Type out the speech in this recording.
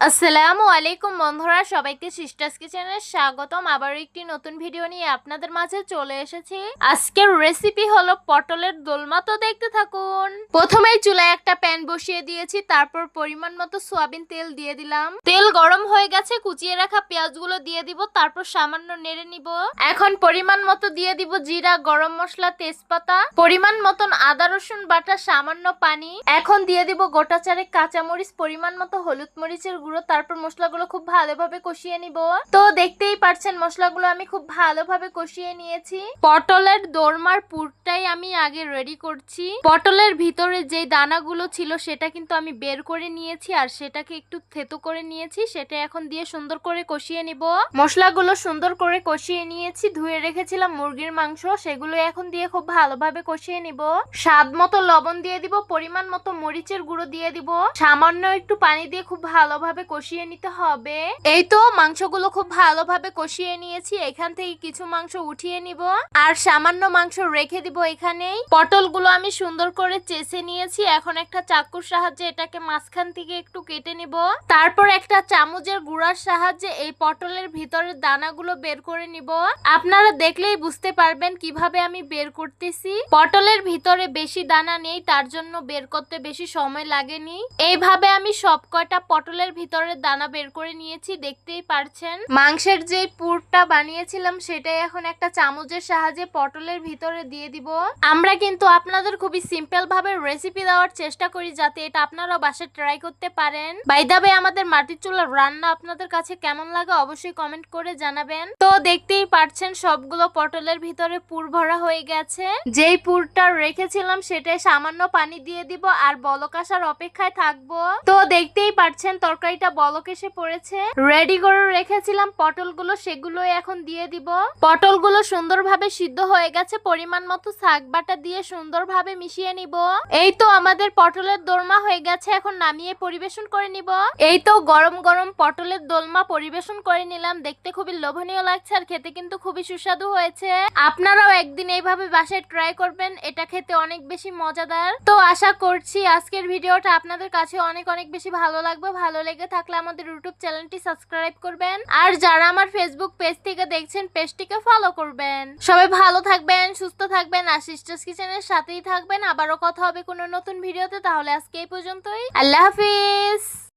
আসসালামু আলাইকুম বন্ধুরা, সবাইকে সিস্টার্স কিচেনে স্বাগতম। আবার একটি নতুন ভিডিও নিয়ে আপনাদের মাঝে চলে এসেছি। আজকের রেসিপি হলো পটলের দোলমা, তো দেখতে থাকুন। প্রথমেই চুলায় একটা প্যান বসিয়ে দিয়েছি, তারপর পরিমাণ মতো সয়াবিন তেল দিয়ে দিলাম। তেল গরম হয়ে গেছে, কুচিয়ে রাখা পেঁয়াজগুলো দিয়ে দিব, তারপর সামান্য নেড়ে নিব। এখন পরিমাণ মতো দিয়ে দিব জিরা, গরম মশলা, তেজপাতা, পরিমাণ মতন আদা রসুন বাটা, সামান্য পানি। এখন দিয়ে দিব গোটা চারেক কাঁচামরিচ, পরিমাণ মতো হলুদ মরিচের গুঁড়ো, তারপর মশলাগুলো খুব ভালোভাবে কষিয়ে নিব। তো দেখতেই পাচ্ছেন মশলাগুলো আমি খুব ভালোভাবে কষিয়ে নিয়েছি। পটলের দোরমার পুরটাই আমি আগে রেডি করছি। পটলের ভিতরে যে দানাগুলো ছিল সেটা কিন্তু আমি বের করে নিয়েছি, আর সেটাকে একটু থেতো করে নিয়েছি। সেটা এখন দিয়ে সুন্দর করে কষিয়ে নিব। মশলাগুলো সুন্দর করে কষিয়ে নিয়েছি। ধুয়ে রেখেছিলাম মুরগির মাংস, সেগুলো এখন দিয়ে খুব ভালোভাবে কষিয়ে নিব। স্বাদ মতো লবণ দিয়ে দিব, পরিমাণ মতো মরিচের গুঁড়ো দিয়ে দিব, সামান্য একটু পানি দিয়ে খুব ভালোভাবে কষিয়ে নিতে হবে। এই তো মাংসগুলো খুব ভালোভাবে কষিয়ে নিয়েছি। এখান থেকে কিছু মাংস উঠিয়ে নিব, আর সামান্য মাংস রেখে দিব এখানেই। পটলগুলো আমি সুন্দর করে চেঁচে নিয়েছি। এখন একটা চাকুর সাহায্যে এটাকে মাঝখান থেকে একটু কেটে নিব। তারপর একটা চামচের গুঁড়ার সাহায্যে এই পটলের ভিতরের দানাগুলো বের করে নিব। আপনারা দেখলেই বুঝতে পারবেন কিভাবে আমি বের করতেছি। পটলের ভিতরে বেশি দানা নেই, তার জন্য বের করতে বেশি সময় লাগেনি। এইভাবে আমি সব কয়টা পটলের ভিতরে দানা বের করে নিয়েছি, দেখতেই পারছেন। মাংসের যে পুরটা বানিয়েছিলাম সেটাই এখন একটা চামচের সাহায্যে পটলের ভিতরে দিয়ে দিব। আমরা কিন্তু আপনাদের খুবই সিম্পল ভাবে রেসিপি দেওয়ার চেষ্টা করি, যাতে এটা আপনারা বাসায় ট্রাই করতে পারেন। বাই দ্য ওয়ে, আমাদের মাটির চুলার রান্না আপনাদের কাছে কেমন লাগে অবশ্যই কমেন্ট করে জানাবেন। তো দেখতেই পারছেন সবগুলো পটলের ভিতরে পুর ভরা হয়ে গেছে। যেই পুরটা রেখেছিলাম সেটাই সামান্য পানি দিয়ে দিব, আর বলক আসার অপেক্ষায় থাকবো। তো দেখতেই পারছেন তরকারিটা বলক এসে পড়েছে। রেডি করে রেখেছিলাম পটলগুলো, সেগুলো এখন দিয়ে দিব। পটলগুলো সুন্দরভাবে সিদ্ধ হয়ে গেছে। পরিমাণ মতো শাক বাটা দিয়ে সুন্দরভাবে মিশিয়ে নিব। এই তো আমাদের পটলের দোলমা হয়ে গেছে। এখন নামিয়ে পরিবেশন করে নিব। এই তো গরম গরম পটলের দোলমা পরিবেশন করে নিলাম। দেখতে খুবই লোভনীয় লাগছে, আর খেতে কিন্তু খুবই সুস্বাদু হয়েছে। আপনারাও একদিন এইভাবে বাসায় ট্রাই করবেন, এটা খেতে অনেক বেশি মজাদার। তো আশা করছি আজকের ভিডিওটা আপনাদের কাছে অনেক অনেক বেশি ভালো লাগবে। ভালো লেগে থাকলে আমাদের ইউটিউব চ্যানেলটি সাবস্ক্রাইব করবেন, আর যারা আমার ফেসবুক পেজ থেকে দেখছেন পেজটিকে ফলো করবেন। সবাই ভালো থাকবেন, সুস্থ থাকবেন, আর সিস্টার্স কিচেনের সাথেই থাকবেন। আবারও কথা হবে কোনো নতুন ভিডিওতে। তাহলে আজকে এই পর্যন্তই। আল্লাহ হাফিজ।